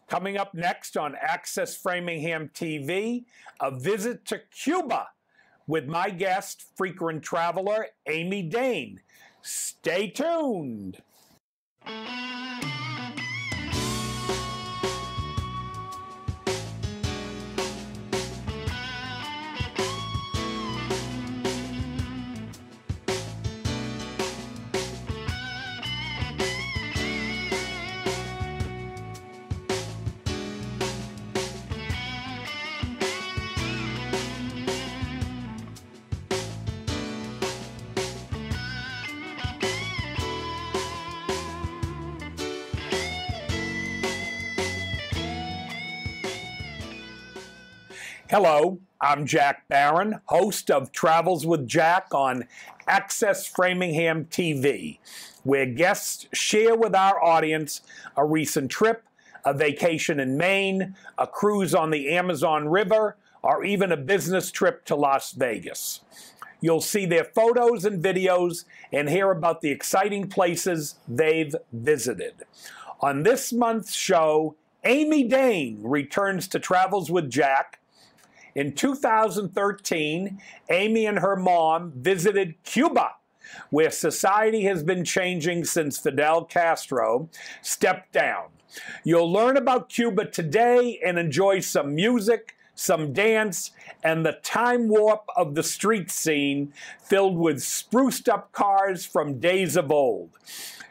Coming up next on Access Framingham TV, a visit to Cuba with my guest, frequent traveler, Amy Dane. Stay tuned. Hello, I'm Jack Barron, host of Travels with Jack on Access Framingham TV, where guests share with our audience a recent trip, a vacation in Maine, a cruise on the Amazon River, or even a business trip to Las Vegas. You'll see their photos and videos and hear about the exciting places they've visited. On this month's show, Amy Dane returns to Travels with Jack. In 2013, Amy and her mom visited Cuba, where society has been changing since Fidel Castro stepped down. You'll learn about Cuba today and enjoy some music, some dance, and the time warp of the street scene filled with spruced up cars from days of old,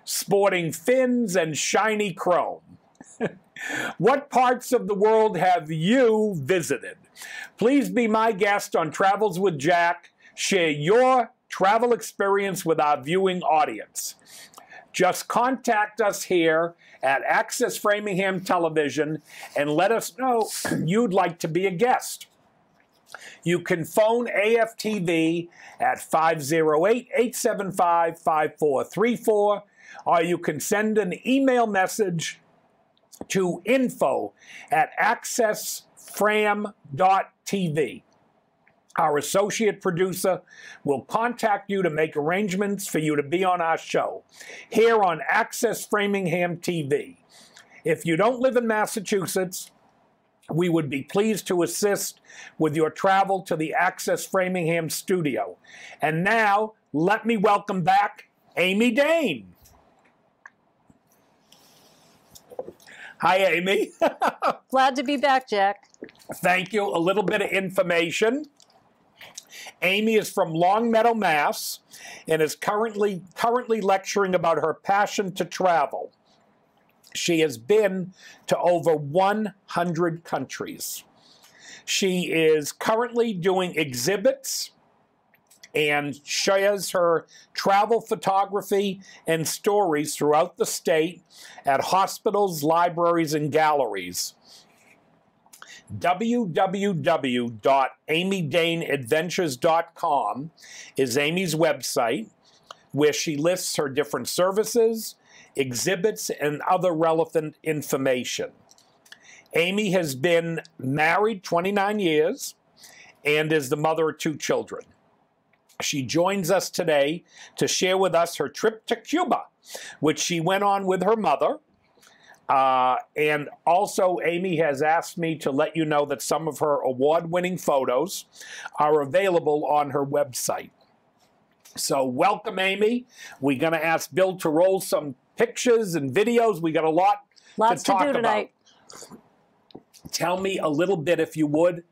sporting fins and shiny chrome. What parts of the world have you visited? Please be my guest on Travels with Jack. Share your travel experience with our viewing audience. Just contact us here at Access Framingham Television and let us know you'd like to be a guest. You can phone AFTV at 508-875-5434, or you can send an email message to info@accessfram.tv. Our associate producer will contact you to make arrangements for you to be on our show here on Access Framingham TV. If you don't live in Massachusetts, we would be pleased to assist with your travel to the Access Framingham studio. And now, let me welcome back Amy Dane. Hi, Amy. Glad to be back, Jack. Thank you. A little bit of information. Amy is from Longmeadow, Mass, and is currently lecturing about her passion to travel. She has been to over 100 countries. She is currently doing exhibits and shares her travel photography and stories throughout the state at hospitals, libraries, and galleries. www.amydaneadventures.com is Amy's website, where she lists her different services, exhibits, and other relevant information. Amy has been married 29 years and is the mother of 2 children. She joins us today to share with us her trip to Cuba, which she went on with her mother. And also, Amy has asked me to let you know that some of her award-winning photos are available on her website. So welcome, Amy. We're going to ask Bill to roll some pictures and videos. We got a lot Lots to talk do tonight. about. Tell me a little bit, if you would,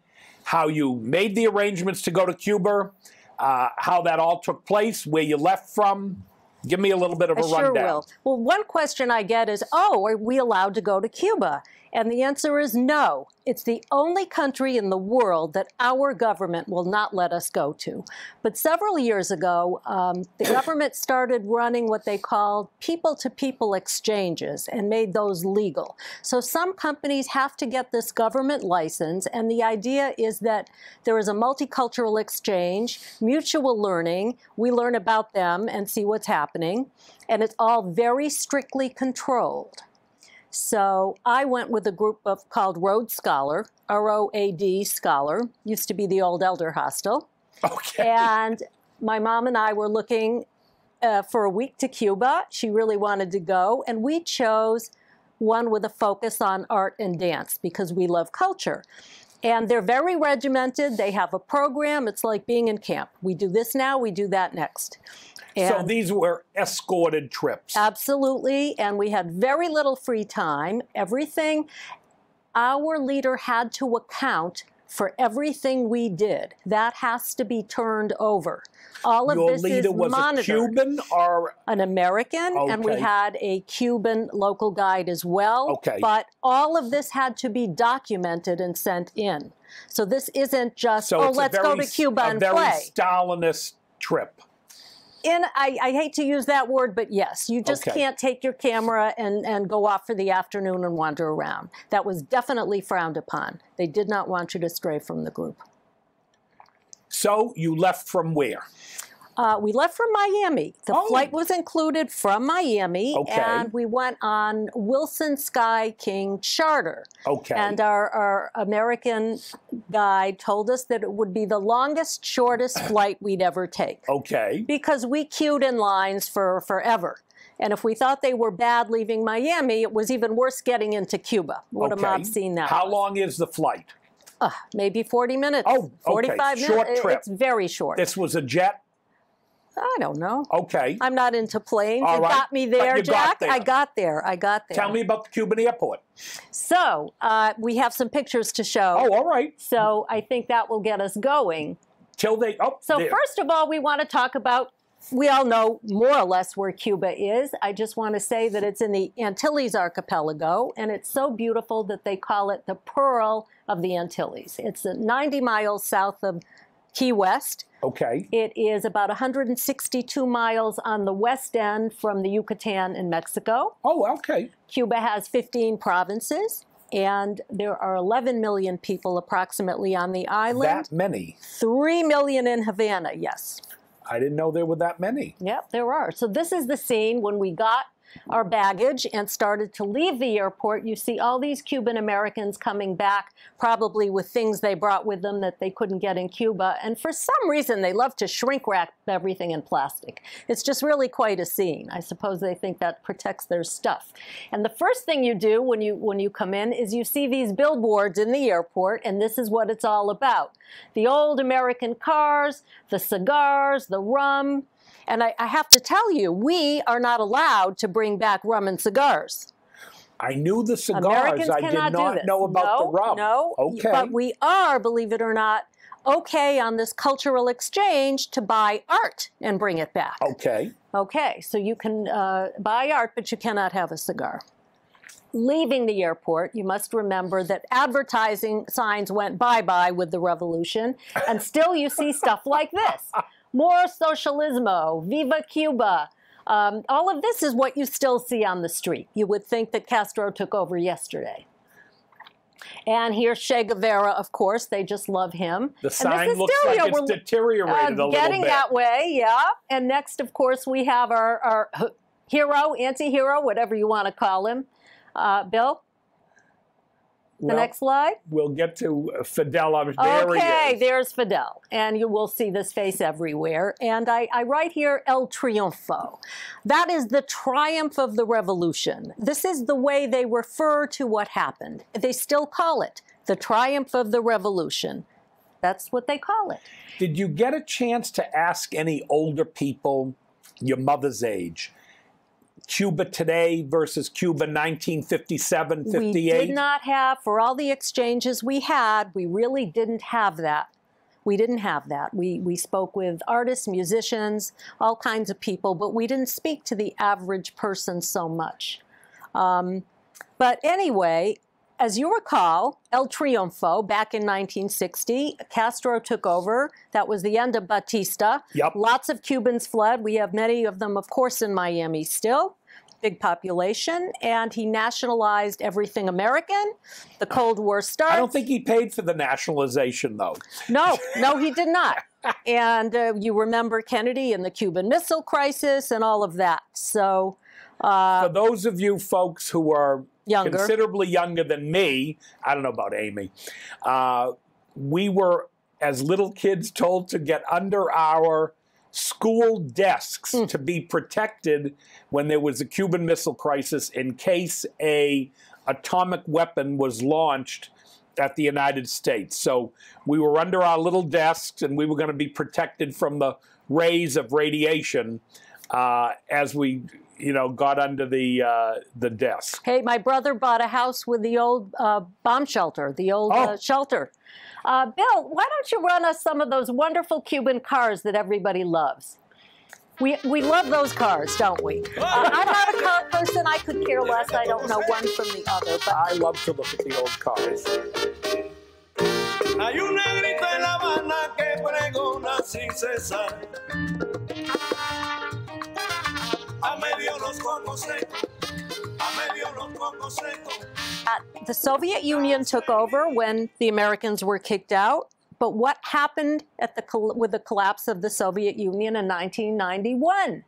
how you made the arrangements to go to Cuba, how that all took place, where you left from. Give me a little bit of a rundown. Sure will. Well, one question I get is, oh, are we allowed to go to Cuba? And the answer is no. It's the only country in the world that our government will not let us go to. But several years ago, the government started running what they called people-to-people exchanges and made those legal. So some companies have to get this government license, and the idea is that there is a multicultural exchange, mutual learning. We learn about them and see what's happening, and it's all very strictly controlled. So I went with a group called Road Scholar, R-O-A-D Scholar, used to be the old elder hostel. Okay. And my mom and I were looking for a week to Cuba. She really wanted to go, and we chose one with a focus on art and dance, because we love culture. And they're very regimented. They have a program. It's like being in camp. We do this now, we do that next. And so these were escorted trips. Absolutely. And we had very little free time. Everything, our leader had to account for everything we did. That has to be turned over. All of this is monitored. Your leader was a Cuban or? An American, okay. And we had a Cuban local guide as well. Okay. But all of this had to be documented and sent in. So this isn't just, so let's go to Cuba and play. A very Stalinist trip. I hate to use that word, but yes, you just can't take your camera and go off for the afternoon and wander around. That was definitely frowned upon. They did not want you to stray from the group. So you left from where? We left from Miami. The flight was included from Miami, and we went on Wilson Sky King charter. And our American guide told us that it would be the longest, shortest flight we'd ever take. Because we queued in lines for forever. And if we thought they were bad leaving Miami, it was even worse getting into Cuba. What a mob scene that How long is the flight? Maybe 40 minutes. 45 minutes. Short trip. It's very short. This was a jet? I don't know. Okay. I'm not into planes. It got me there, Jack. I got there. Tell me about the Cuban airport. So we have some pictures to show. All right. So I think that will get us going. So first of all, we want to talk about, we all know more or less where Cuba is. I just want to say that it's in the Antilles archipelago, and it's so beautiful that they call it the Pearl of the Antilles. It's 90 miles south of Key West. It is about 162 miles on the west end from the Yucatan in Mexico. Cuba has 15 provinces, and there are 11 million people approximately on the island. That many? 3 million in Havana, yes. I didn't know there were that many. Yep, there are. So this is the scene when we got our baggage and started to leave the airport. You see all these Cuban Americans coming back, probably with things they brought with them that they couldn't get in Cuba. And for some reason, they love to shrink wrap everything in plastic. It's just really quite a scene. I suppose they think that protects their stuff. And the first thing you do when you come in is you see these billboards in the airport, and this is what it's all about. The old American cars, the cigars, the rum. And I have to tell you, we are not allowed to bring back rum and cigars. I knew the cigars. Americans I cannot did not know about the rum. No, but we are, believe it or not, on this cultural exchange to buy art and bring it back. So you can buy art, but you cannot have a cigar. Leaving the airport, you must remember that advertising signs went bye-bye with the revolution, and still you see stuff like this. More socialismo, viva Cuba. All of this is what you still see on the street. You would think that Castro took over yesterday. And here's Che Guevara, of course. They just love him. The sign looks like it's deteriorated a little bit. Getting that way, yeah. And next, of course, we have our hero, anti-hero, whatever you want to call him. Bill? The next slide? We'll get to Fidel. There he is. There's Fidel. And you will see this face everywhere. And I write here, El Triunfo. That is the triumph of the revolution. This is the way they refer to what happened. They still call it the triumph of the revolution. That's what they call it. Did you get a chance to ask any older people, your mother's age, Cuba today versus Cuba 1957, 58? We did not have, for all the exchanges we had, we really didn't have that. We didn't have that. We spoke with artists, musicians, all kinds of people, but we didn't speak to the average person so much. But anyway, as you recall, El Triunfo, back in 1960, Castro took over. That was the end of Batista. Lots of Cubans fled. We have many of them, of course, in Miami still. Big population. And he nationalized everything American. The Cold War starts. I don't think he paid for the nationalization, though. No, he did not. And you remember Kennedy and the Cuban Missile Crisis and all of that. So for those of you folks who are considerably younger than me, I don't know about Amy, we were, as little kids, told to get under our school desks to be protected when there was a Cuban Missile Crisis in case a atomic weapon was launched at the United States. So we were under our little desks, and we were going to be protected from the rays of radiation as we, got under the desk. Hey, my brother bought a house with the old bomb shelter, the old shelter. Bill, why don't you run us some of those wonderful Cuban cars that everybody loves? We love those cars, don't we? I'm not a car person. I could care less. I don't know one from the other. But I love to look at the old cars. Hay un negrito en La Habana que pregona sin cesar. A medio los cocos secos, a medio los cocos secos. The Soviet Union took over when the Americans were kicked out. But what happened with the collapse of the Soviet Union in 1991?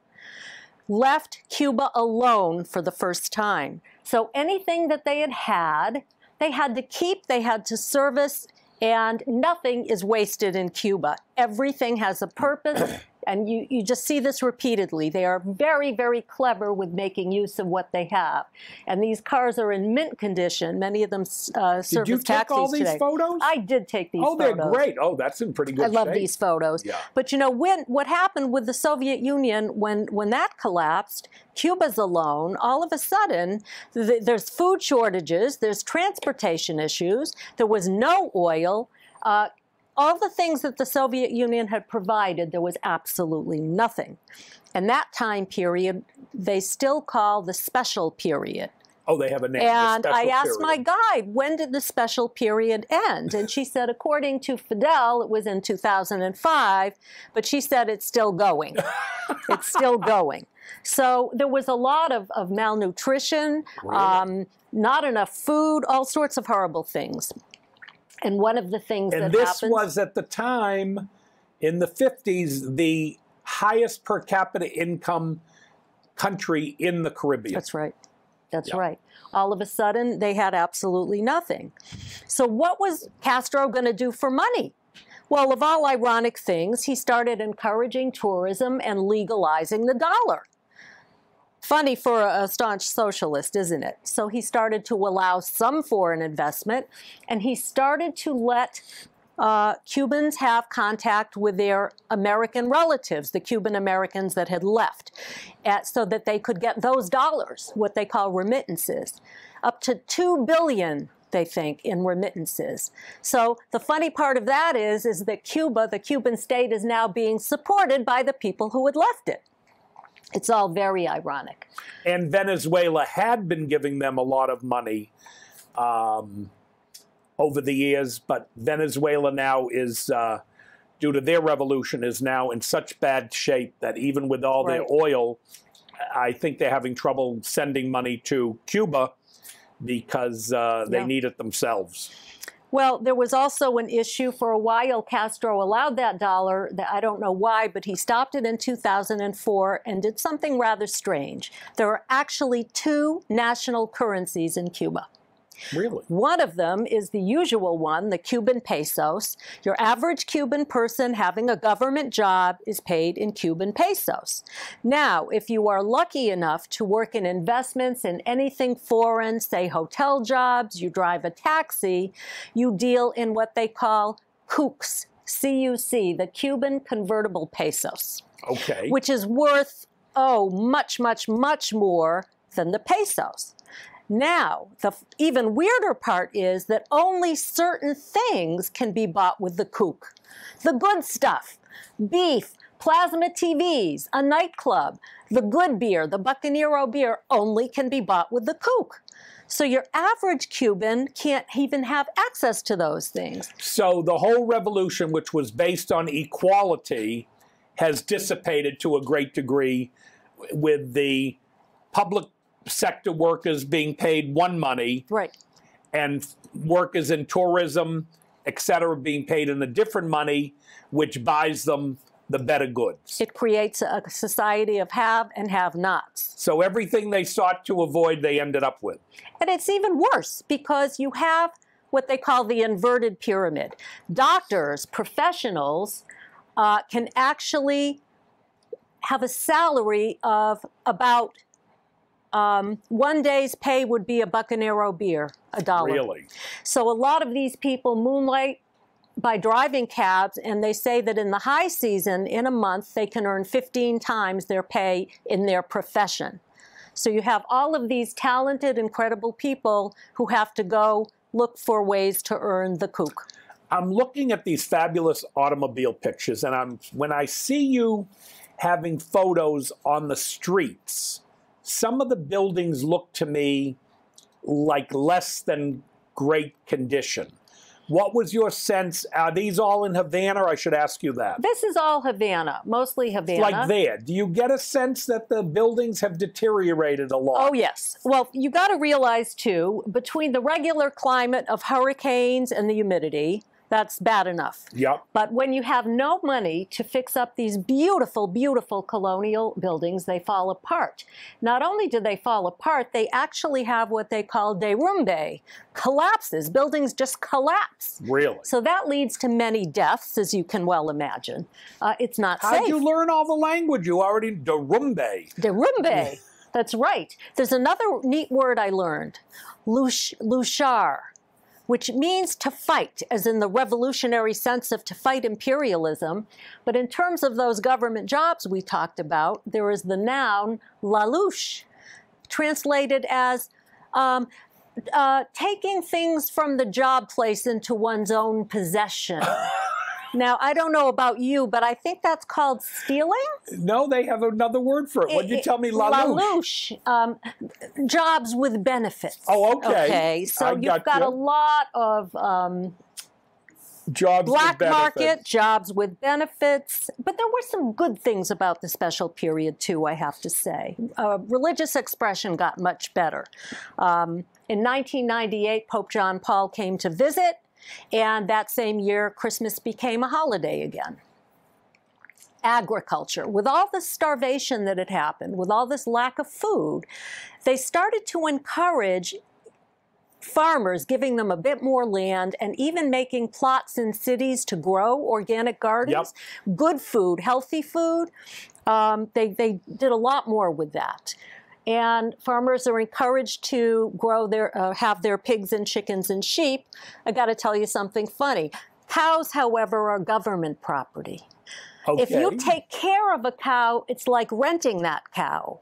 Left Cuba alone for the first time. So anything that they had, they had to keep, they had to service, and nothing is wasted in Cuba. Everything has a purpose. And you just see this repeatedly. They are very, very clever with making use of what they have. And these cars are in mint condition. Many of them serve as taxis today. Did you take all these photos? I did take these photos. Oh, they're great. Oh, that's in pretty good shape. I love these photos. Yeah. But what happened with the Soviet Union when that collapsed, Cuba's alone, all of a sudden, there's food shortages, there's transportation issues, there was no oil. All the things that the Soviet Union had provided, there was absolutely nothing. And that time period, they still call the special period. Oh, they have a name. And I asked my guide, when did the special period end? And she said, according to Fidel, it was in 2005, but she said it's still going. It's still going. So there was a lot of malnutrition, Really? not enough food, all sorts of horrible things. And one of the things that happens... And this was, at the time, in the 50s, the highest per capita income country in the Caribbean. That's right. That's right. All of a sudden, they had absolutely nothing. So what was Castro going to do for money? Well, of all ironic things, he started encouraging tourism and legalizing the dollar. Funny for a staunch socialist, isn't it? So he started to allow some foreign investment, and he started to let Cubans have contact with their American relatives, the Cuban Americans that had left, so that they could get those dollars, what they call remittances, up to $2 billion, they think, in remittances. So the funny part of that is that Cuba, the Cuban state, is now being supported by the people who had left it. It's all very ironic. And Venezuela had been giving them a lot of money over the years, but Venezuela now is, due to their revolution, is now in such bad shape that even with all their oil, I think they're having trouble sending money to Cuba because they need it themselves. Well, there was also an issue for a while. Castro allowed that dollar. I don't know why, but he stopped it in 2004 and did something rather strange. There are actually two national currencies in Cuba. Really? One of them is the usual one, the Cuban pesos. Your average Cuban person having a government job is paid in Cuban pesos. Now, if you are lucky enough to work in investments in anything foreign, say hotel jobs, you drive a taxi, you deal in what they call CUCs, C-U-C, the Cuban convertible pesos. Okay. Which is worth, much, much, much more than the pesos. Now, the even weirder part is that only certain things can be bought with the CUC. The good stuff, beef, plasma TVs, a nightclub, the good beer, the Bucanero beer, only can be bought with the CUC. So your average Cuban can't even have access to those things. So the whole revolution, which was based on equality, has dissipated to a great degree, with the public sector workers being paid one money, and workers in tourism, et cetera, being paid in a different money, which buys them the better goods. It creates a society of have and have-nots. So everything they sought to avoid, they ended up with. And it's even worse because you have what they call the inverted pyramid. Doctors, professionals, can actually have a salary of about 1 day's pay would be a Bucanero beer, $1. Really? So a lot of these people moonlight by driving cabs, and they say that in the high season, in a month, they can earn 15 times their pay in their profession. So you have all of these talented, incredible people who have to go look for ways to earn the kook. I'm looking at these fabulous automobile pictures, and when I see you having photos on the streets, some of the buildings look to me like less than great condition. What was your sense? Are these all in Havana? I should ask you that. This is all Havana, mostly Havana. Like there. Do you get a sense that the buildings have deteriorated a lot? Oh, yes. Well, you got to realize, too, between the regular climate of hurricanes and the humidity, that's bad enough. Yep. But when you have no money to fix up these beautiful, beautiful colonial buildings, they fall apart. Not only do they fall apart, they actually have what they call derrumbe, collapses. Buildings just collapse. Really? So that leads to many deaths, as you can well imagine. It's not safe. How'd you learn all the language? You already derrumbe. Derrumbe. That's right. There's another neat word I learned, luchar, which means to fight, as in the revolutionary sense of to fight imperialism. But in terms of those government jobs we talked about, there is the noun la louche, translated as taking things from the job place into one's own possession. Now, I don't know about you, but I think that's called stealing. No, they have another word for it. What did you tell me? La louche. Jobs with benefits. Oh, okay. Okay, so you've got a lot of jobs black with market jobs with benefits. But there were some good things about the special period, too, I have to say. Religious expression got much better. In 1998, Pope John Paul came to visit. And that same year, Christmas became a holiday again. Agriculture. With all the starvation that had happened, with all this lack of food, they started to encourage farmers, giving them a bit more land and even making plots in cities to grow organic gardens, good food, healthy food. They did a lot more with that. And farmers are encouraged to grow have their pigs and chickens and sheep. I got to tell you something funny. Cows, however, are government property. Okay. If you take care of a cow, it's like renting that cow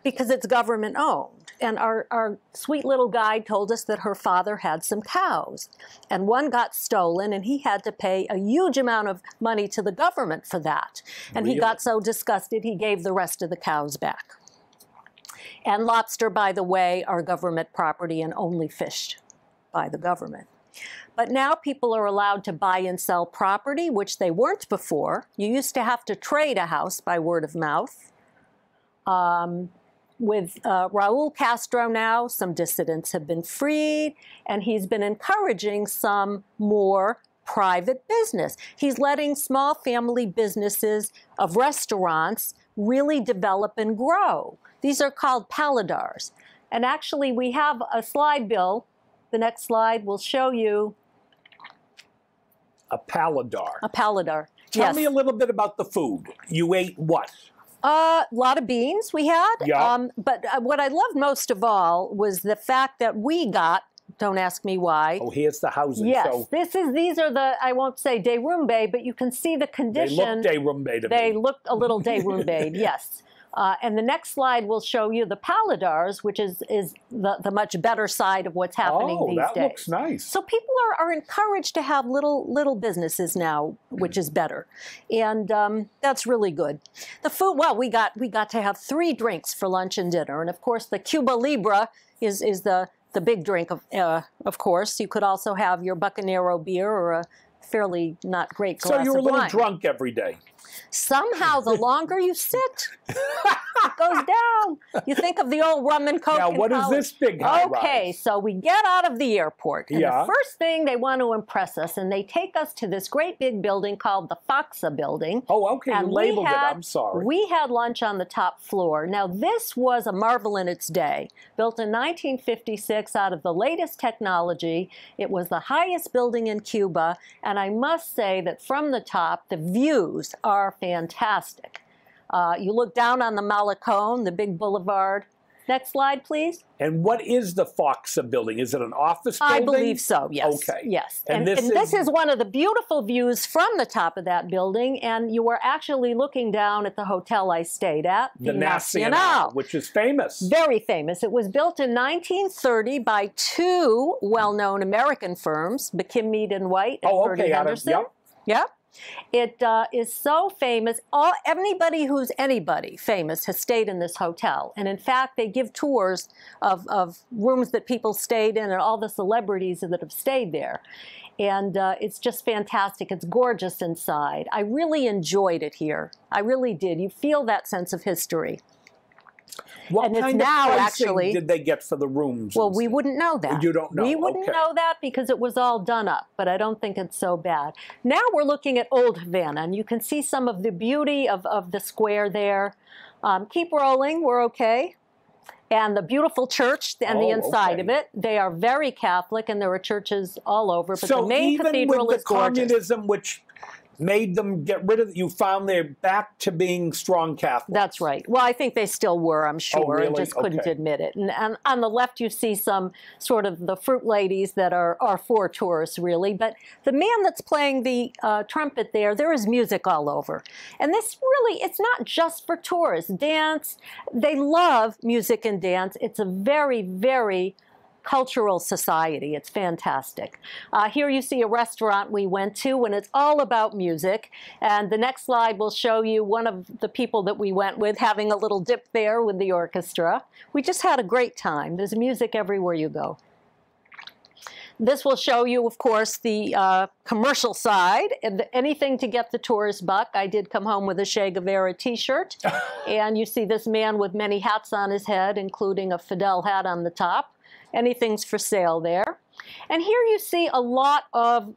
because it's government owned. And our sweet little guide told us that her father had some cows. And one got stolen, and he had to pay a huge amount of money to the government for that. And he got so disgusted, he gave the rest of the cows back. And lobster, by the way, are government property and only fished by the government. But now people are allowed to buy and sell property, which they weren't before. You used to have to trade a house by word of mouth. With Raul Castro now, some dissidents have been freed, and he's been encouraging some more private business. He's letting small family businesses of restaurants really develop and grow. These are called paladars. And actually, we have a slide, Bill. The next slide will show you a paladar. A paladar. Tell me a little bit about the food. You ate what? A lot of beans we had. Yeah. But what I loved most of all was the fact that we got, don't ask me why. Oh, here's the housing. Yes, so these are the, I won't say derrumbe, but you can see the condition. They look derrumbe to me. They look a little derrumbe, yes. And the next slide will show you the paladars, which is the much better side of what's happening these days. Oh, that looks nice. So people are encouraged to have little businesses now, which is better. And that's really good. The food, well, we got to have 3 drinks for lunch and dinner. And of course, the Cuba Libre is the big drink, of course. You could also have your Bucanero beer or a fairly not great glass of wine. So you're a little drunk every day. Somehow, the longer you sit, it goes down. You think of the old rum and coke. Now, what is this big high rise? Okay, so we get out of the airport. And yeah. The first thing, they want to impress us, and they take us to this great big building called the Foxa building. Oh, okay, you labeled it. I'm sorry. We had lunch on the top floor. Now, this was a marvel in its day. Built in 1956 out of the latest technology. It was the highest building in Cuba, and I must say that from the top, the views are fantastic. You look down on the Malecón, the big boulevard. Next slide, please. And what is the Foxa building? Is it an office building? I believe so, yes. Okay. Yes. And this is one of the beautiful views from the top of that building, and you were actually looking down at the hotel I stayed at, the Nacional, which is famous. Very famous. It was built in 1930 by two well-known American firms, McKim, Mead & White and Bertie Henderson. Yep. It is so famous. Anybody who's anybody famous has stayed in this hotel. And in fact, they give tours of rooms that people stayed in and all the celebrities that have stayed there. And it's just fantastic. It's gorgeous inside. I really enjoyed it here. I really did. You feel that sense of history. What kind of pricing did they get for the rooms? Well, we wouldn't know that. You don't know. We wouldn't know that because it was all done up, but I don't think it's so bad. Now we're looking at Old Havana, and you can see some of the beauty of the square there. Keep rolling. We're okay. And the beautiful church and the inside of it. They are very Catholic, and there are churches all over, but the main cathedral is gorgeous. So even with the communism, which made them get rid of it, you found they're back to being strong Catholics. That's right. Well, I think they still were, I'm sure, really? And just couldn't admit it. And on the left, you see some sort of the fruit ladies that are for tourists, really. But the man that's playing the trumpet there is music all over. And this really, it's not just for tourists. Dance, they love music and dance. It's a very, very cultural society. It's fantastic. Here you see a restaurant we went to, and it's all about music. And the next slide will show you one of the people that we went with having a little dip there with the orchestra. We just had a great time. There's music everywhere you go. This will show you, of course, the commercial side, and anything to get the tourist buck. I did come home with a Che Guevara t-shirt, and you see this man with many hats on his head, including a Fidel hat on the top. Anything's for sale there. And here you see a lot of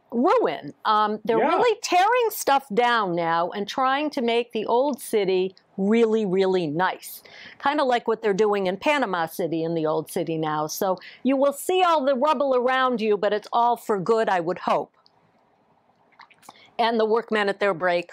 ruin. They're really tearing stuff down now and trying to make the old city really, really nice. Kind of like what they're doing in Panama City in the old city now. So you will see all the rubble around you, but it's all for good, I would hope. And the workmen at their break.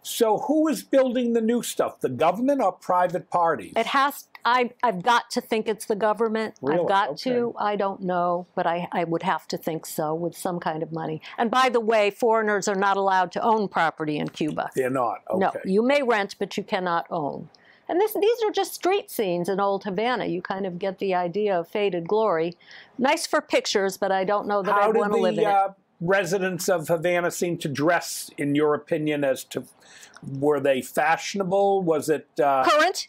So who is building the new stuff, the government or private parties? It has, I've got to think it's the government. Really? I've got to, I don't know, but I would have to think so with some kind of money. And by the way, foreigners are not allowed to own property in Cuba. They're not, okay. No, you may rent, but you cannot own. And these are just street scenes in Old Havana. You kind of get the idea of faded glory. Nice for pictures, but I don't know that I'd want to live in it. Residents of Havana seem to dress, in your opinion, as to, were they fashionable? Was it current,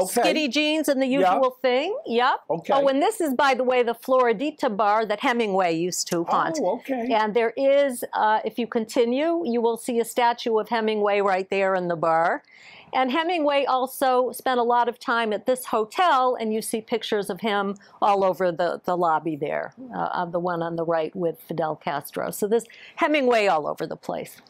skinny jeans and the usual thing? Yep. Okay. Oh, and this is, by the way, the Floridita bar that Hemingway used to haunt. Oh, okay. And there is, if you continue, you will see a statue of Hemingway right there in the bar. And Hemingway also spent a lot of time at this hotel, and you see pictures of him all over the lobby there, the one on the right with Fidel Castro. So there's Hemingway all over the place.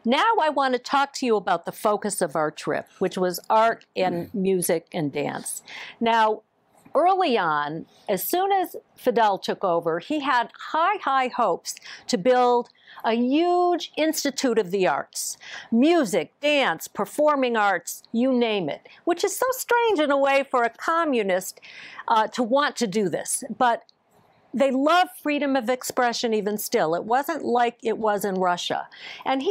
Now I want to talk to you about the focus of our trip, which was art and music and dance. Now, early on, as soon as Fidel took over, he had high hopes to build a huge institute of the arts. Music, dance, performing arts, you name it, which is so strange in a way for a communist to want to do this. But they love freedom of expression even still. It wasn't like it was in Russia. And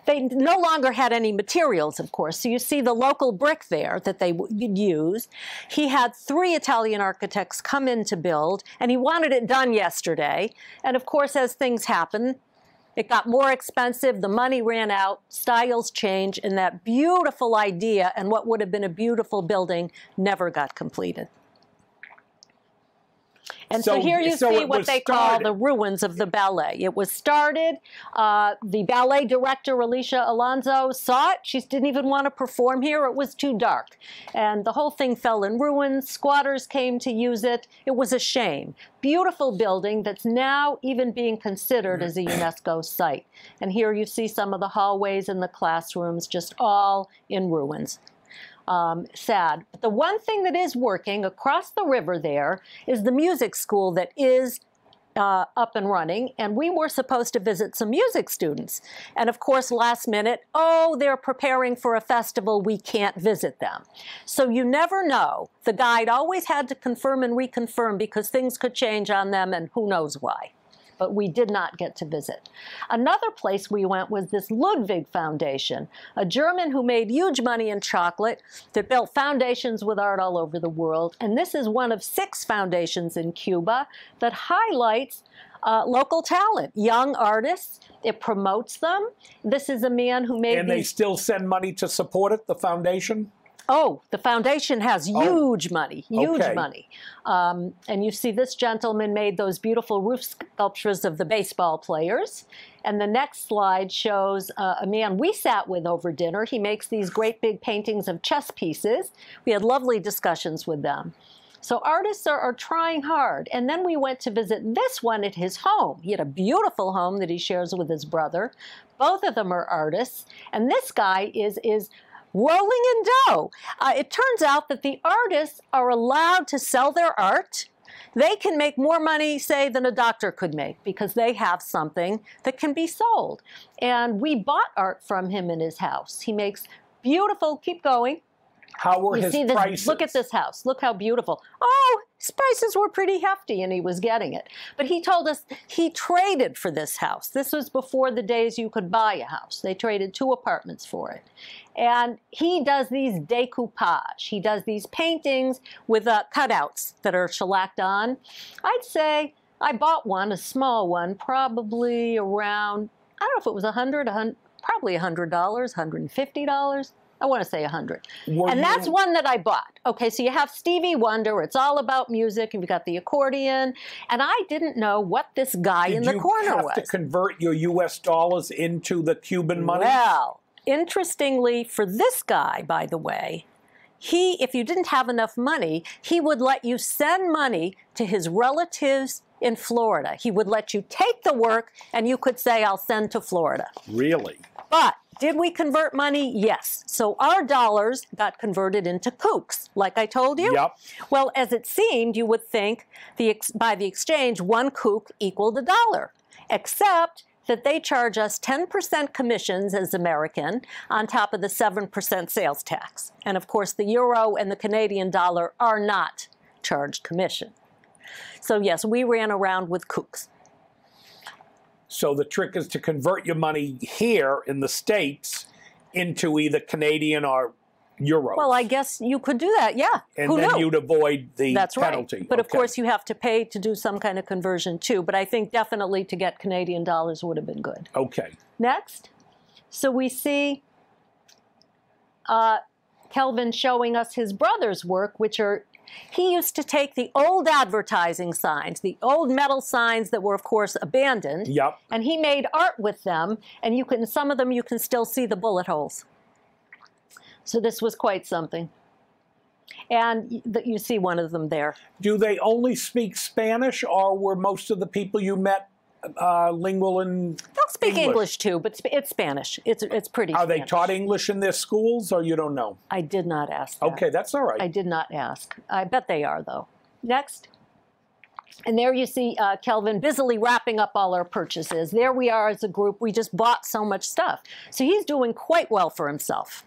they no longer had any materials, of course. So you see the local brick there that they used. He had 3 Italian architects come in to build, and he wanted it done yesterday. And of course, as things happen, it got more expensive, the money ran out, styles changed, and that beautiful idea and what would have been a beautiful building never got completed. And so here you see what they call the ruins of the ballet. It was started. The ballet director, Alicia Alonso, saw it. She didn't even want to perform here. It was too dark. And the whole thing fell in ruins. Squatters came to use it. It was a shame. Beautiful building that's now even being considered as a UNESCO site. And here you see some of the hallways and the classrooms just all in ruins. Sad. But the one thing that is working across the river there is the music school that is up and running, and we were supposed to visit some music students. And of course, last minute, oh, they're preparing for a festival, we can't visit them. So you never know. The guide always had to confirm and reconfirm because things could change on them, and who knows why. But we did not get to visit. Another place we went was this Ludwig Foundation, a German who made huge money in chocolate that built foundations with art all over the world. And this is one of 6 foundations in Cuba that highlights local talent, young artists. It promotes them. This is a man who made And they still send money to support it, the foundation? Oh, the foundation has huge money, huge money. And you see this gentleman made those beautiful roof sculptures of the baseball players. And the next slide shows a man we sat with over dinner. He makes these great big paintings of chess pieces. We had lovely discussions with them. So artists are trying hard. And then we went to visit this one at his home. He had a beautiful home that he shares with his brother. Both of them are artists. And this guy is rolling in dough. It turns out that the artists are allowed to sell their art. They can make more money, say, than a doctor could make because they have something that can be sold. And we bought art from him in his house. He makes beautiful, keep going. How were his prices? Look at this house. Look how beautiful. Oh, his prices were pretty hefty and he was getting it. But he told us he traded for this house. This was before the days you could buy a house. They traded 2 apartments for it. And he does these decoupage. He does these paintings with cutouts that are shellacked on. I'd say I bought one, a small one, probably around, I don't know if it was probably $100, $150. I want to say 100. And that's one that I bought. Okay, so you have Stevie Wonder. It's all about music. And you've got the accordion. And I didn't know what this guy in the corner was. Did you have to convert your U.S. dollars into the Cuban money? Well, interestingly, for this guy, by the way, if you didn't have enough money, he would let you send money to his relatives in Florida. He would let you take the work, and you could say, I'll send to Florida. Really? But did we convert money? Yes. So our dollars got converted into kooks, like I told you. Yep. Well, as it seemed, you would think by the exchange, 1 kook equaled $1, except that they charge us 10% commissions as American on top of the 7% sales tax. And of course, the euro and the Canadian dollar are not charged commission. So yes, we ran around with kooks. So the trick is to convert your money here in the States into either Canadian or euros. Well, I guess you could do that, yeah. And then you'd avoid the penalty. Right. But of course, you have to pay to do some kind of conversion too. But I think definitely to get Canadian dollars would have been good. Okay. Next. So we see Kelvin showing us his brother's work, which are he used to take the old advertising signs, the old metal signs that were, of course, abandoned. Yep. And he made art with them. And some of them you can still see the bullet holes. So this was quite something. And you see one of them there. Do they only speak Spanish, or were most of the people you met lingual in They'll speak English too, but it's Spanish. It's pretty Are Spanish. they taught English in their schools, or you don't know? I did not ask that. Okay, that's all right. I did not ask. I bet they are, though. Next. And there you see Kelvin busily wrapping up all our purchases. There we are as a group. We just bought so much stuff. So he's doing quite well for himself.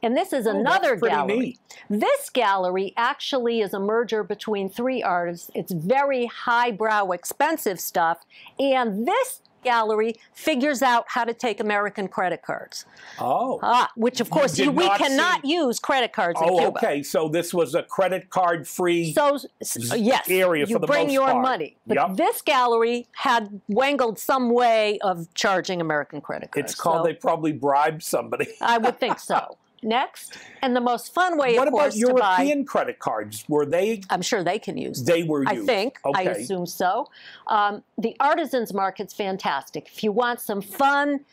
And this is another gallery. Neat. This gallery actually is a merger between 3 artists. It's very highbrow, expensive stuff. And this gallery figures out how to take American credit cards. Oh. Which, of course, we cannot use credit cards in Cuba. Okay. So this was a credit card-free yes, area for the most part. You bring your money. But this gallery had wangled some way of charging American credit cards. It's called, they probably bribed somebody. I would think so. Next, and the most fun way, of course, to buy. What about European credit cards? Were they? I'm sure they can use. They were used. I think. Okay. I assume so. The artisans market's fantastic. If you want some fun,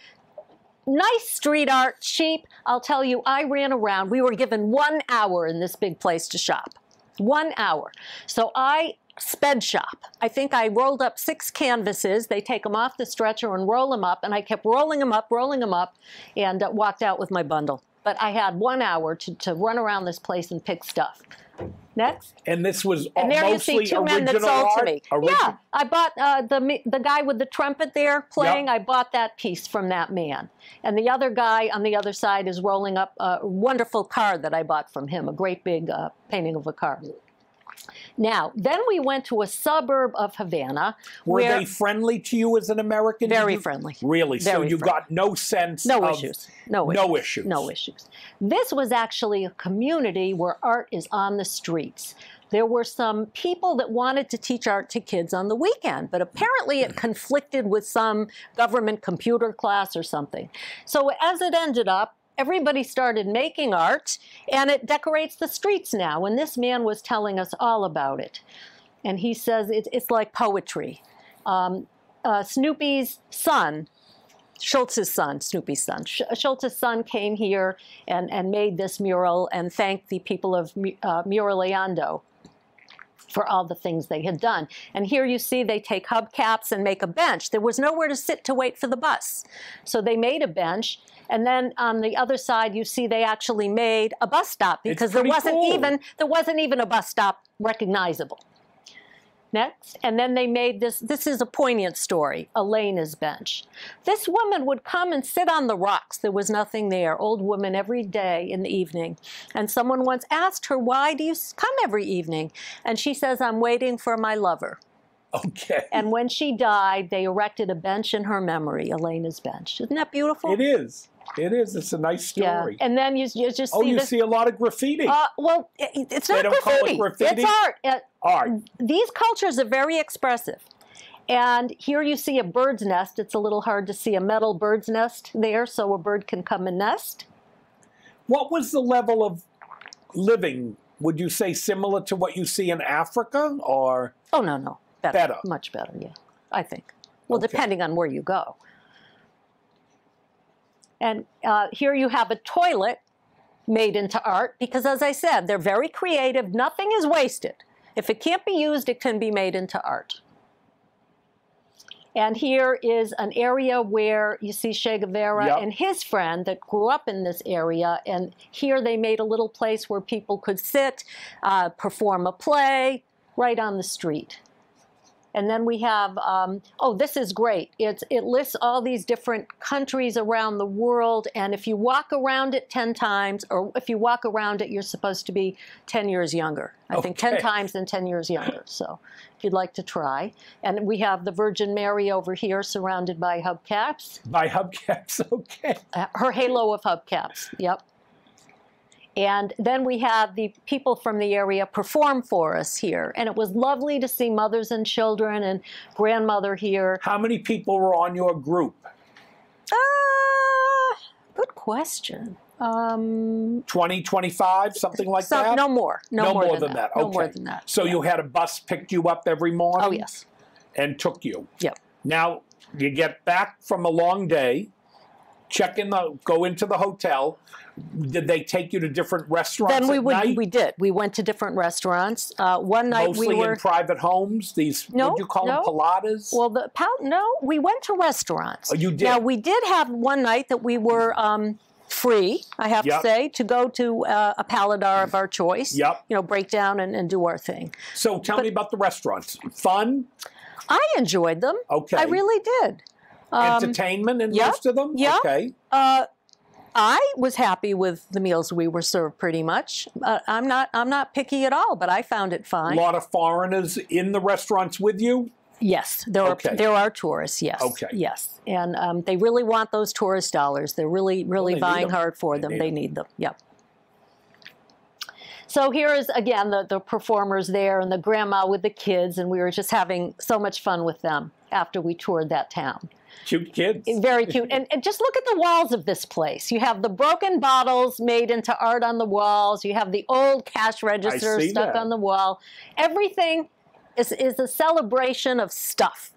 nice street art, cheap, I'll tell you, I ran around. We were given 1 hour in this big place to shop. 1 hour. So I sped shop. I think I rolled up 6 canvases. They take them off the stretcher and roll them up, and I kept rolling them up, and walked out with my bundle. but I had 1 hour to run around this place and pick stuff. Next. And this was And there mostly you see two men that original sold art? to me. Yeah, I bought the guy with the trumpet there playing. Yep. I bought that piece from that man. And the other guy on the other side is rolling up a wonderful car that I bought from him, a great big painting of a car. Now, then we went to a suburb of Havana. Were they friendly to you as an American? Very friendly. Really? So Very you friendly. got no sense No of... issues. No issues. No issues. This was actually a community where art is on the streets. There were some people that wanted to teach art to kids on the weekend, but apparently it conflicted with some government computer class or something. So as it ended up, everybody started making art, and it decorates the streets now. And this man was telling us all about it. And he says it's like poetry. Snoopy's son, Schultz's son, Snoopy's son, Schultz's son came here and made this mural and thanked the people of Muraleando for all the things they had done. And here you see they take hubcaps and make a bench. There was nowhere to sit to wait for the bus. So they made a bench. And then on the other side, you see they actually made a bus stop because there wasn't even a bus stop recognizable. Next, and then they made this is a poignant story, Elena's bench. This woman would come and sit on the rocks. There was nothing there, old woman every day in the evening. And someone once asked her, why do you come every evening? And she says, I'm waiting for my lover. Okay. And when she died, they erected a bench in her memory, Elena's bench. Isn't that beautiful? It is. It is. It's a nice story. Yeah. And then you just see you see a lot of graffiti. Well, it's not They don't call it graffiti? It's art. Art. These cultures are very expressive. And here you see a bird's nest. It's a little hard to see a metal bird's nest there, so a bird can come and nest. What was the level of living? Would you say similar to what you see in Africa, or? Oh, no. Better. Much better, yeah, I think. Well, Okay. depending on where you go. And here you have a toilet made into art because, as I said, they're very creative. Nothing is wasted. If it can't be used, it can be made into art. And here is an area where you see Che Guevara and his friend that grew up in this area. And here they made a little place where people could sit, perform a play right on the street. And then we have, this is great. It lists all these different countries around the world. And if you walk around it 10 times, or if you walk around it, you're supposed to be 10 years younger. I think 10 times and 10 years younger. So if you'd like to try. And we have the Virgin Mary over here surrounded by hubcaps. By hubcaps, okay. Her halo of hubcaps, yep. And then we have the people from the area perform for us here. And it was lovely to see mothers and children and grandmother here. How many people were on your group? Good question. 20, 25, something like that? No more. No more than that. Okay. No more than that. So you had a bus pick you up every morning? Oh, yes. And took you? Yep. Now, you get back from a long day, go into the hotel. Did they take you to different restaurants Then at night? We did. We went to different restaurants. One night Mostly we were in private homes? These, what do you call them, paladas? Well, we went to restaurants. Oh, you did? Now, we did have one night that we were free, I have to say, to go to a paladar of our choice. Yep. Break down and do our thing. So tell me about the restaurants. Fun? I enjoyed them. Okay. I really did. Entertainment in most of them? Yeah. Okay. I was happy with the meals we were served pretty much. I'm not picky at all, but I found it fine. A lot of foreigners in the restaurants with you? Yes, there are tourists, yes. Okay. Yes, and they really want those tourist dollars. They're really vying hard for them. They need them, yep. So here is, again, the performers there and the grandma with the kids, and we were just having so much fun with them after we toured that town. Cute kids. Very cute. And just look at the walls of this place. You have the broken bottles made into art on the walls. You have the old cash register stuck on the wall. Everything is a celebration of stuff.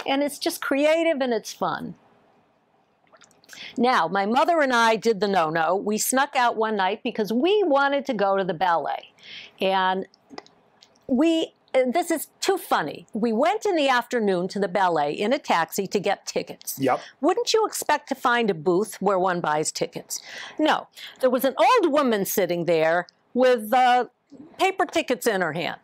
And it's just creative and it's fun. Now, my mother and I did the no-no. We snuck out one night because we wanted to go to the ballet. And we this is too funny. We went in the afternoon to the ballet in a taxi to get tickets. Yep. Wouldn't you expect to find a booth where one buys tickets? No. There was an old woman sitting there with paper tickets in her hand.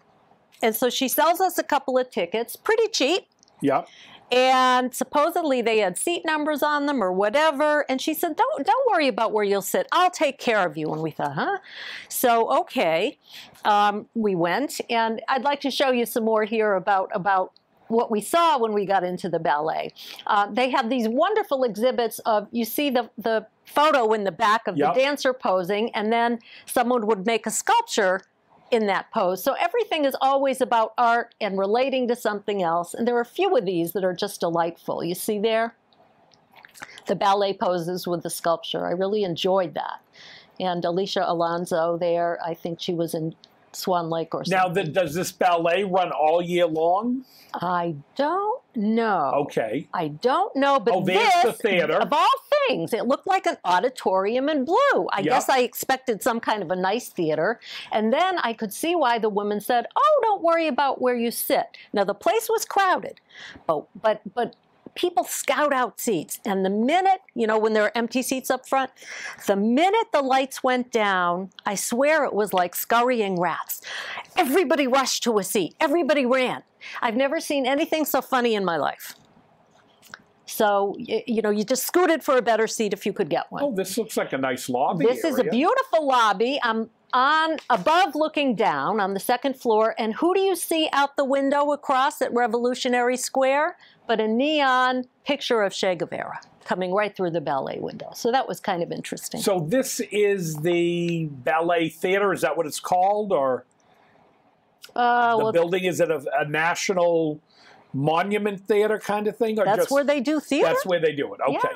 And so she sells us a couple of tickets, pretty cheap. Yep. And supposedly they had seat numbers on them or whatever. And she said, don't worry about where you'll sit. I'll take care of you. And we thought, huh? So, okay. We went. And I'd like to show you some more here about what we saw when we got into the ballet. They have these wonderful exhibits of, you see the photo in the back of the dancer posing, and then someone would make a sculpture in that pose. So everything is always about art and relating to something else. And there are a few of these that are just delightful. You see there? The ballet poses with the sculpture. I really enjoyed that. And Alicia Alonso there, I think she was in Swan Lake or something. Now, does this ballet run all year long? I don't know. Okay. I don't know, but there's this, the theater. Of all things, it looked like an auditorium in blue. I guess I expected some kind of a nice theater. And then I could see why the woman said, oh, don't worry about where you sit. Now, the place was crowded, but people scout out seats. And the minute, you know, when there are empty seats up front, the minute the lights went down, I swear it was like scurrying rats. Everybody rushed to a seat. Everybody ran. I've never seen anything so funny in my life. So, you know, you just scooted for a better seat if you could get one. Oh, this looks like a nice lobby This is a beautiful lobby. I'm above looking down on the second floor, and who do you see out the window across at Revolutionary Square? But a neon picture of Che Guevara coming right through the ballet window. So that was kind of interesting. So this is the ballet theater, is that what it's called? Or the building, is it a national monument theater kind of thing? Or that's where they do theater? That's where they do it, okay.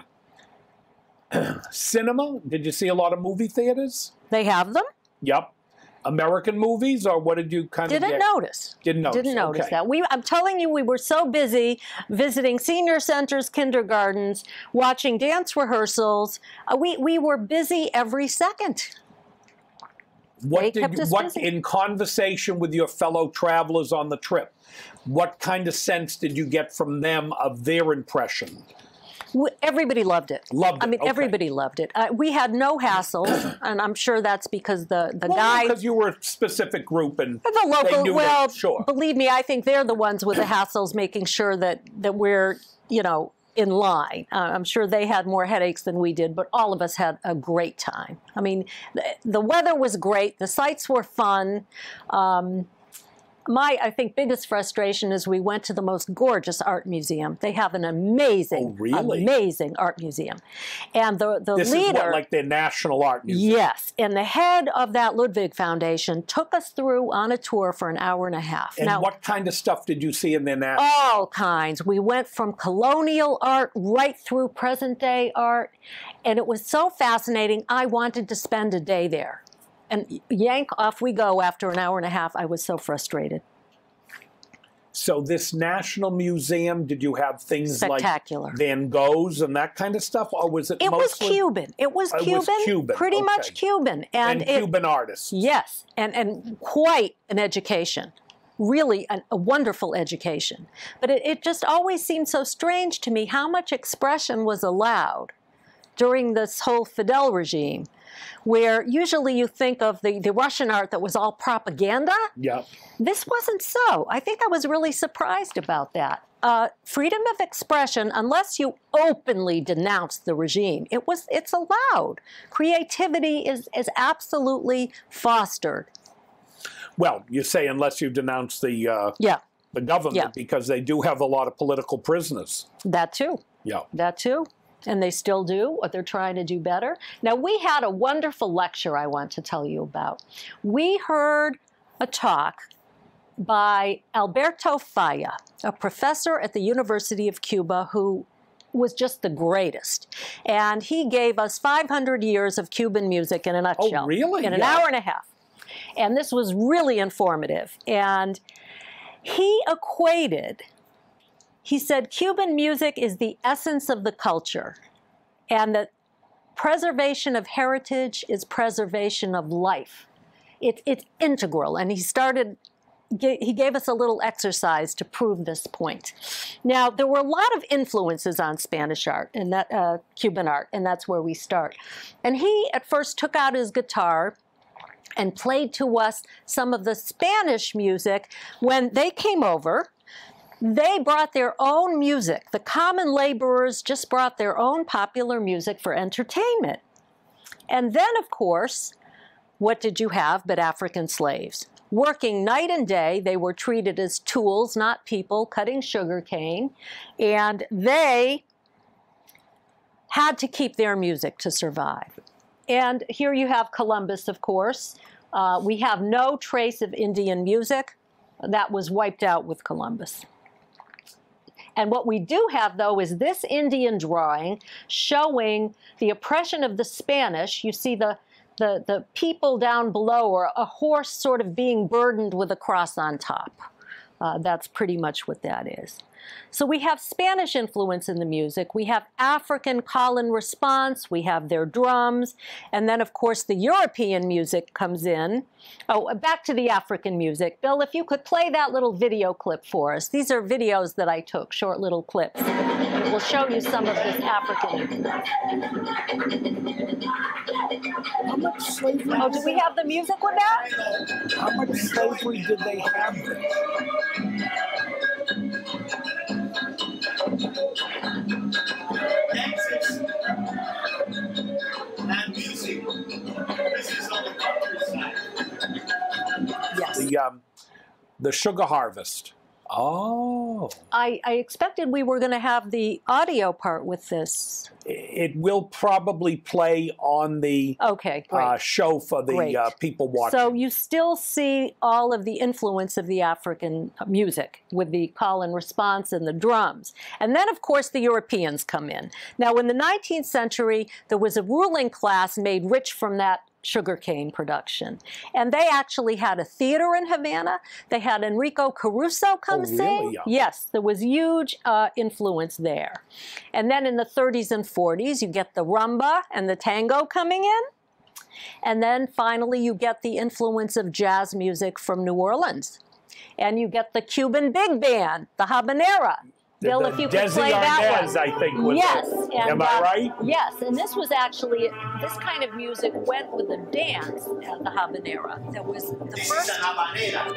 Yeah. Cinema, did you see a lot of movie theaters? They have them? Yep. American movies, or what did you kind of Didn't notice. Didn't notice that. I'm telling you, we were so busy visiting senior centers, kindergartens, watching dance rehearsals. We were busy every second. What in conversation with your fellow travelers on the trip, what kind of sense did you get from them of their impression? Everybody loved it. Loved it. I mean, everybody loved it. We had no hassles, and I'm sure that's because the guy. Because you were a specific group, and the local. They knew well, sure. Believe me, I think they're the ones with the hassles, making sure that we're, you know, in line. I'm sure they had more headaches than we did, but all of us had a great time. I mean, the weather was great. The sights were fun. My, I think, biggest frustration is we went to the most gorgeous art museum. They have an amazing, amazing art museum. And the this leader... This is what, like the National Art Museum? Yes. And the head of that Ludwig Foundation took us through on a tour for an hour and a half. And now, what kind of stuff did you see in their national? All kinds. We went from colonial art right through present-day art. And it was so fascinating, I wanted to spend a day there. And yank, off we go after an hour and a half. I was so frustrated. So this National Museum, did you have things like Van Goghs and that kind of stuff? Or was it mostly? Was Cuban. It was Cuban. Pretty much Cuban. And Cuban artists. Yes. And quite an education. Really a wonderful education. But it just always seemed so strange to me how much expression was allowed during this whole Fidel regime, where usually you think of the Russian art that was all propaganda. Yeah. This wasn't so. I think I was really surprised about that. Freedom of expression, unless you openly denounce the regime, it's allowed. Creativity is absolutely fostered. Well, you say unless you denounce the government, because they do have a lot of political prisoners. That too. Yeah. That too. And they still do what they're trying to do better. Now, we had a wonderful lecture I want to tell you about. We heard a talk by Alberto Falla, a professor at the University of Cuba who was just the greatest. And he gave us 500 years of Cuban music in a nutshell. Oh, really? In an hour and a half. And this was really informative. And he equated... He said, Cuban music is the essence of the culture, and that preservation of heritage is preservation of life. It's integral. And he started he gave us a little exercise to prove this point. Now, there were a lot of influences on Spanish art and that Cuban art, and that's where we start. And he at first took out his guitar and played to us some of the Spanish music. When they came over, they brought their own music. The common laborers just brought their own popular music for entertainment. And then, of course, what did you have but African slaves? Working night and day, they were treated as tools, not people, cutting sugar cane, and they had to keep their music to survive. And here you have Columbus, of course. We have no trace of Indian music. That was wiped out with Columbus. And what we do have, though, is this Indian drawing showing the oppression of the Spanish. You see the people down below, or a horse sort of being burdened with a cross on top. That's pretty much what that is. So we have Spanish influence in the music. We have African call and response. We have their drums. And then, of course, the European music comes in. Oh, back to the African music. Bill, if you could play that little video clip for us. These are videos that I took, short little clips. It will show you some of this African influence. How much slavery? Oh, do we have the music with that? How much slavery did they have there? Texas and music. This is on the countryside. Yes. The sugar harvest. Oh. I expected we were going to have the audio part with this. It will probably play on the show for the people watching. So you still see all of the influence of the African music with the call and response and the drums. And then, of course, the Europeans come in. Now, in the 19th century, there was a ruling class made rich from that sugarcane production. And they actually had a theater in Havana. They had Enrico Caruso come sing. Really? Yes, there was huge influence there. And then in the 30s and 40s, you get the rumba and the tango coming in. And then finally, you get the influence of jazz music from New Orleans. And you get the Cuban big band, the habanera. Bill, if you could play that one. I think, was yes. it. And, am I right? Yes, and this was actually, this kind of music went with the dance, the habanera. That was the first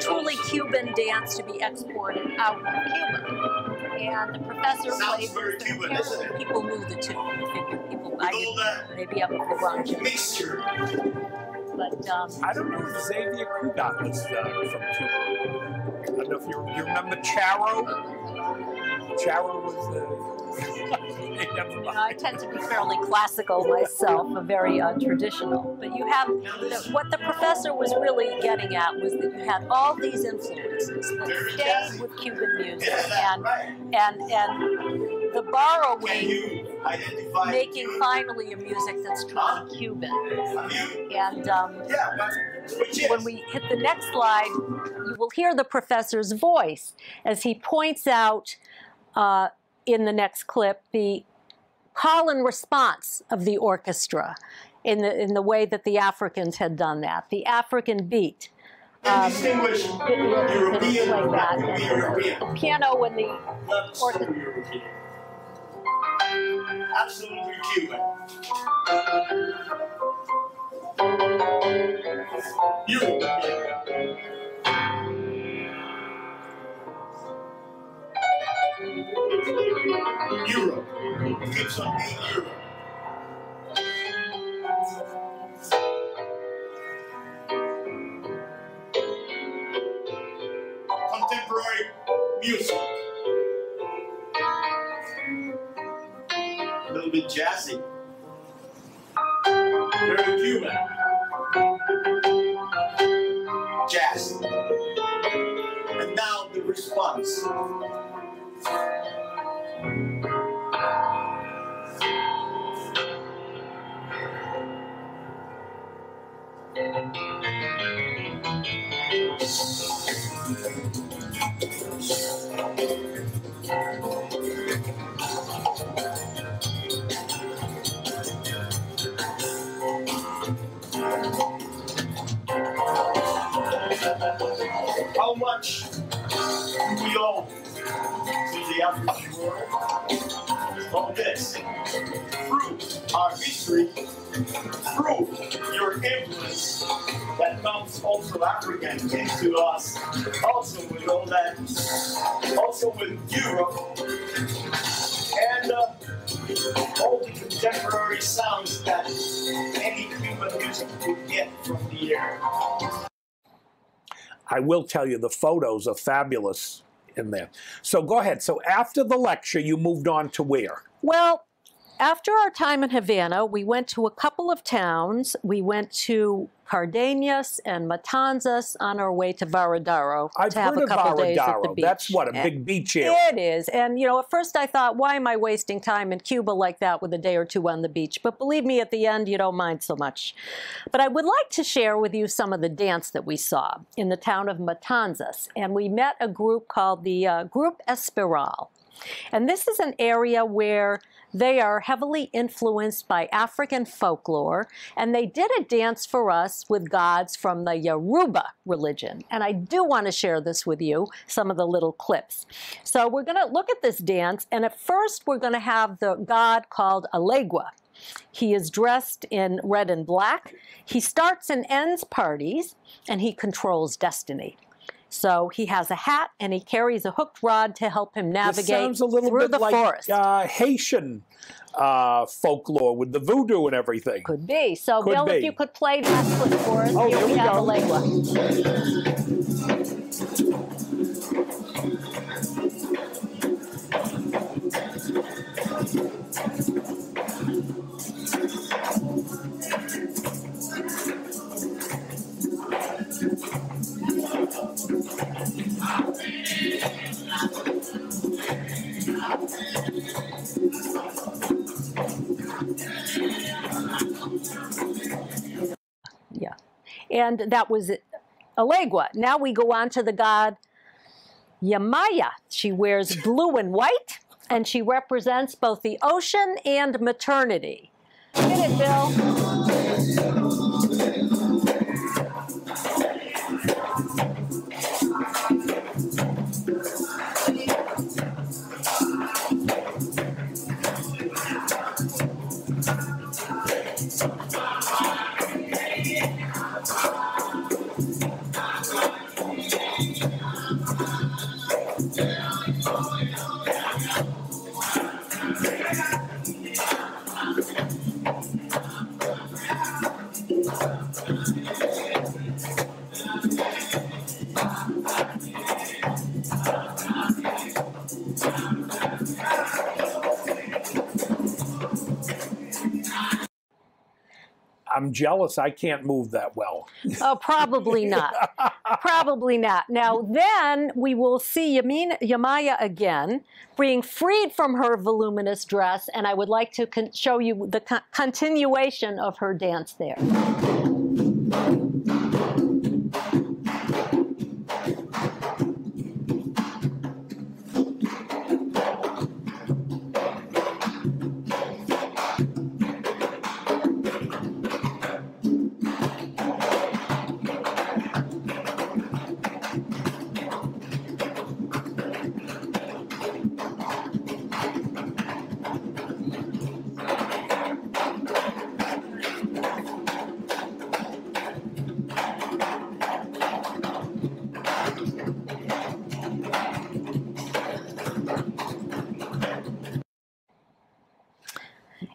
truly Cuban dance to be exported out of Cuba. And the professor played this. People knew the tune. I figured people, maybe I'm the wrong mixture. But I don't know if Xavier Cuba was from Cuba. I don't know if you remember Charo. Charo was I tend to be fairly classical myself, very traditional. But you have, what the professor was really getting at was that you had all these influences that stayed with Cuban music and the borrowing, making finally a music that's truly Cuban. And when we hit the next slide, you will hear the professor's voice as he points out in the next clip the call and response of the orchestra in the way that the Africans had done that, the African beat. Distinguished European, the piano and the orchestra. Absolutely Cuban. Europe keeps on being Europe. Contemporary music. A little bit jazzy. Very Cuban. Jazz. And now the response. How much we owe to the African world? All this. Through our history, through your influence that comes also African into us, also with all that, also with Europe, and all the contemporary sounds that any Cuban music would get from the air. I will tell you, the photos are fabulous in there. So go ahead. So after the lecture, you moved on to where? Well, after our time in Havana, we went to a couple of towns. We went to Cardenas and Matanzas on our way to Varadaro I've to have heard a couple of days at the Varadaro. beach. That's what, a big beach area. It is. And, you know, at first I thought, why am I wasting time in Cuba like that with a day or two on the beach? But believe me, at the end, you don't mind so much. But I would like to share with you some of the dance that we saw in the town of Matanzas. And we met a group called the Group Espiral. And this is an area where they are heavily influenced by African folklore, and they did a dance for us with gods from the Yoruba religion. And I do want to share this with you, some of the little clips. So we're going to look at this dance, and at first we're going to have the god called Alegua. He is dressed in red and black. He starts and ends parties, and he controls destiny. So he has a hat and he carries a hooked rod to help him navigate through the forest. Haitian folklore with the voodoo and everything. Could be. So, Could Bill, be. if you could play that clip for us. Oh, Here we have go. Alegua. Yeah. And that was Alegua. Now we go on to the god Yamaya. She wears blue and white, and she represents both the ocean and maternity. Hit it, Bill. I'm jealous I can't move that well. Oh, probably not. Probably not. Now, then we will see Yamaya again, being freed from her voluminous dress, and I would like to show you the continuation of her dance there.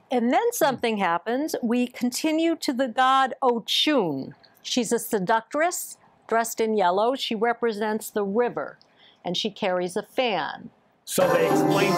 And then something happens. We continue to the god Ochun. She's a seductress dressed in yellow. She represents the river, and she carries a fan. So they explain.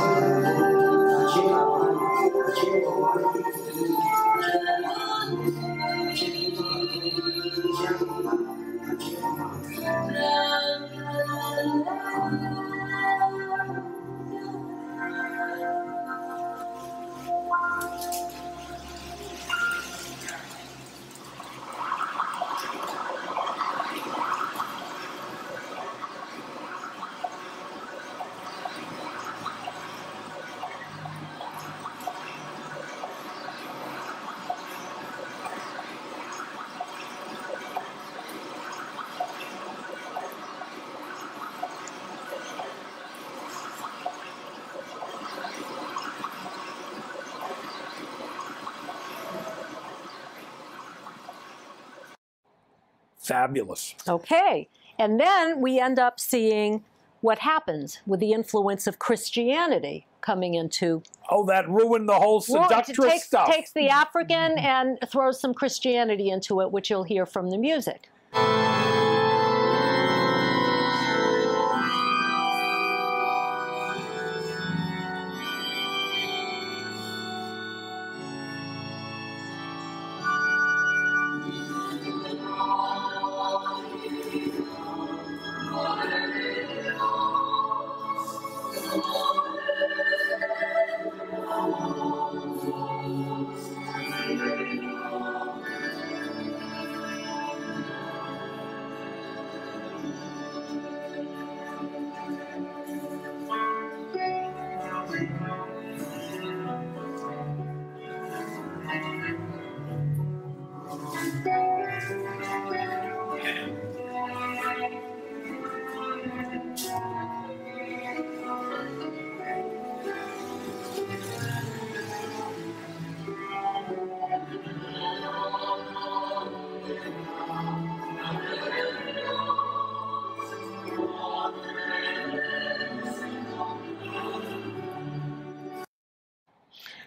Fabulous. Okay. And then we end up seeing what happens with the influence of Christianity coming into. Oh, that ruined the whole seductress stuff. Takes the African and throws some Christianity into it, which you'll hear from the music.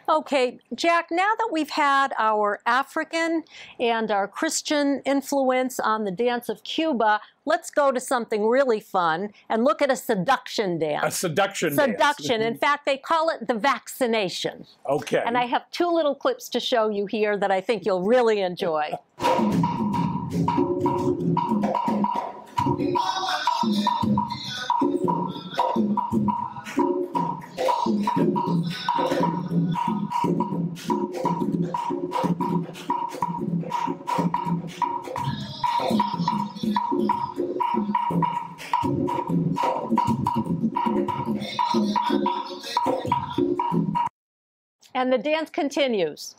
Okay, Jack, now that we've had our African and our Christian influence on the dance of Cuba, let's go to something really fun and look at a seduction dance. A seduction dance. Seduction. In fact, they call it the vaccination. Okay. And I have two little clips to show you here that I think you'll really enjoy. And the dance continues.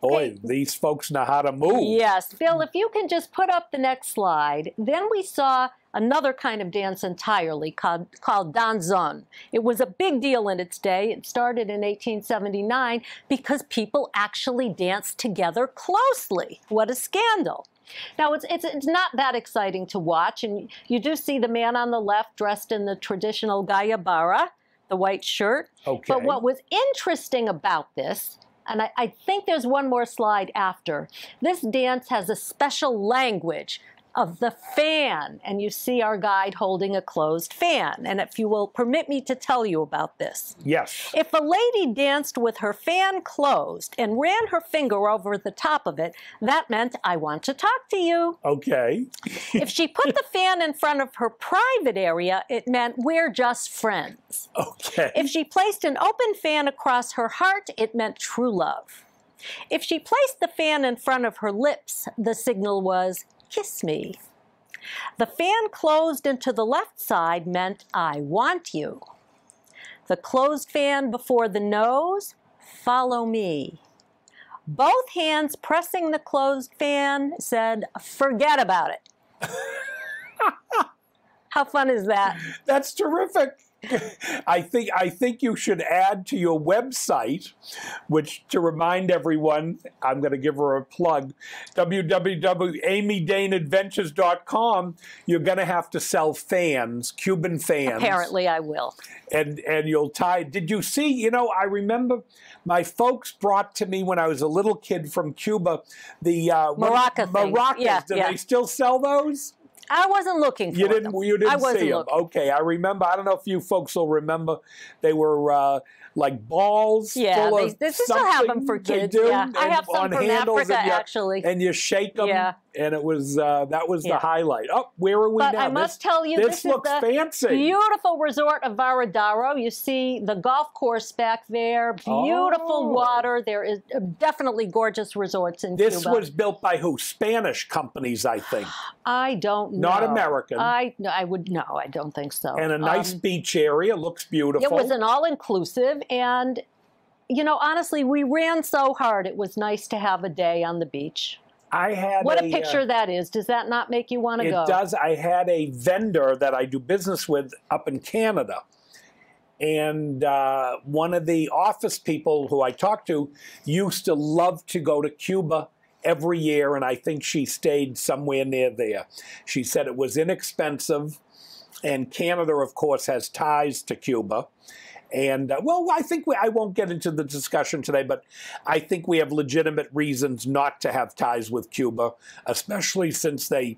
Boy, these folks know how to move. Yes. Bill, if you can just put up the next slide, then we saw another kind of dance entirely called danzón. It was a big deal in its day. It started in 1879 because people actually danced together closely. What a scandal. Now, it's not that exciting to watch, and you do see the man on the left dressed in the traditional gayabara, the white shirt. Okay. But what was interesting about this, and I think there's one more slide after, this dance has a special language of the fan, and you see our guide holding a closed fan. And if you will permit me to tell you about this. Yes. If a lady danced with her fan closed and ran her finger over the top of it, that meant, I want to talk to you. Okay. If she put the fan in front of her private area, it meant, we're just friends. Okay. If she placed an open fan across her heart, it meant true love. If she placed the fan in front of her lips, the signal was, kiss me. The fan closed into the left side meant, I want you. The closed fan before the nose, follow me. Both hands pressing the closed fan said, forget about it. How fun is that? That's terrific. I think you should add to your website, which, to remind everyone, I'm going to give her a plug, www.amydaneadventures.com. You're going to have to sell fans, Cuban fans. Apparently I will. And you'll tie. Did you see, you know, I remember my folks brought to me when I was a little kid from Cuba the Maraca things. maracas. Yeah, Do yeah. they still sell those? I wasn't looking for them. You didn't I wasn't see them. looking. Okay, I remember. I don't know if you folks will remember. They were like balls. Yeah, full of they still have them for something. kids. They do, Yeah, I have some on from handles, Africa, and you, actually. And you shake them. Yeah. And it was that was the Yeah. highlight. Oh, where are we But now? I must tell you, this looks is the fancy. beautiful resort of Varadaro. You see the golf course back there. Beautiful water. There is definitely gorgeous resorts in This Cuba. was built by who? Spanish companies, I think. I don't know. Not American. I don't think so. And a nice beach area. Looks beautiful. It was an all-inclusive, and you know, honestly, we ran so hard. It was nice to have a day on the beach. I had What a picture that is. Does that not make you want to go? It does. I had a vendor that I do business with up in Canada. And one of the office people who I talked to used to love to go to Cuba every year, and I think she stayed somewhere near there. She said it was inexpensive, and Canada, of course, has ties to Cuba. And, well, I think I won't get into the discussion today, but I think we have legitimate reasons not to have ties with Cuba, especially since they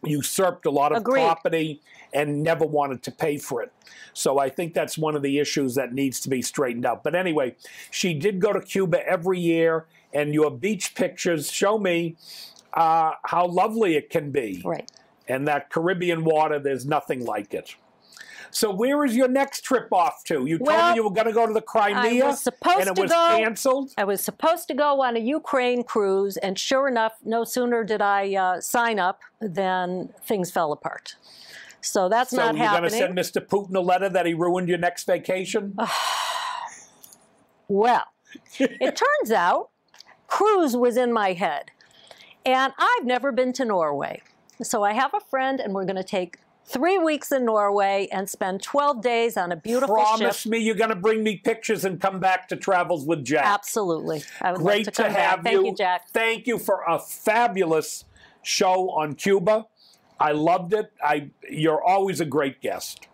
usurped a lot of property and never wanted to pay for it. So I think that's one of the issues that needs to be straightened out. But anyway, she did go to Cuba every year, and your beach pictures show me how lovely it can be. Right. And that Caribbean water, there's nothing like it. So where is your next trip off to? You told me you were going to go to the Crimea, I was supposed and it to was go, canceled? I was supposed to go on a Ukraine cruise, and sure enough, no sooner did I sign up than things fell apart. So that's not happening. So you're going to send Mr. Putin a letter that he ruined your next vacation? Well, it turns out cruise was in my head, and I've never been to Norway. So I have a friend, and we're going to take 3 weeks in Norway and spend 12 days on a beautiful ship. Promise me you're going to bring me pictures and come back to Travels with Jack. Absolutely. I would Great love to come have back. Thank you, Jack. Thank you for a fabulous show on Cuba. I loved it. You're always a great guest.